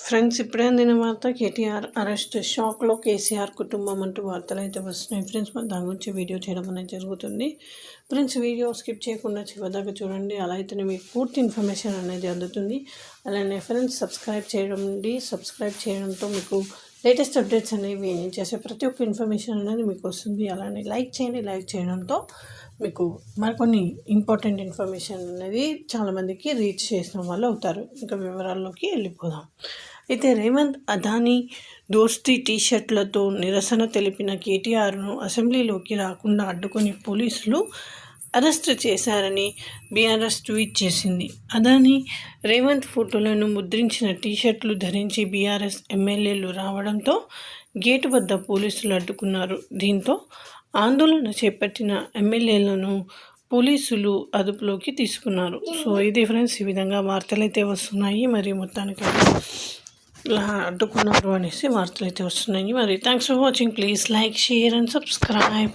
Friends, ఇప్పుడే అందిన వార్త కేటీఆర్ అరెస్ట్, షాక్లో కేసీఆర్ కుటుంబం అంటూ వార్తలు అయితే వస్తున్నాయి. ఫ్రెండ్స్, మన దాని గురించి వీడియో చేయడం అనేది జరుగుతుంది. ఫ్రెండ్స్, వీడియో స్కిప్ చేయకుండా చివరిదాకా చూడండి. అలా అయితేనే మీకు పూర్తి ఇన్ఫర్మేషన్ అనేది అందుతుంది. అలానే ఫ్రెండ్స్, సబ్స్క్రైబ్ చేయడంతో మీకు లేటెస్ట్ అప్డేట్స్ అనేవి నేను చేసే ప్రతి ఒక్క ఇన్ఫర్మేషన్ అనేది మీకు వస్తుంది. అలానే లైక్ చేయడంతో మీకు మరికొన్ని ఇంపార్టెంట్ ఇన్ఫర్మేషన్ అనేది చాలామందికి రీచ్ చేసిన వాళ్ళు అవుతారు. ఇంకా వివరాల్లోకి వెళ్ళిపోదాం. అయితే రేవంత్ అదానీ దోస్తీ టీషర్ట్లతో నిరసన తెలిపిన కేటీఆర్ను అసెంబ్లీలోకి రాకుండా అడ్డుకొని పోలీసులు అరెస్ట్ చేశారని బీఆర్ఎస్ ట్వీట్ చేసింది. అదానీ రేవంత్ ఫోటోలను ముద్రించిన టీషర్ట్లు ధరించి బీఆర్ఎస్ ఎమ్మెల్యేలు రావడంతో గేటు వద్ద పోలీసులు అడ్డుకున్నారు. దీంతో ఆందోళన చేపట్టిన ఎమ్మెల్యేలను పోలీసులు అదుపులోకి తీసుకున్నారు. సో ఇది ఫ్రెండ్స్, ఈ విధంగా వార్తలు అయితే వస్తున్నాయి. మరి మొత్తానికి అడ్డుకున్నారు అనేసి వార్తలు అయితే వస్తున్నాయి. మరి thanks for watching. Please like, share and subscribe.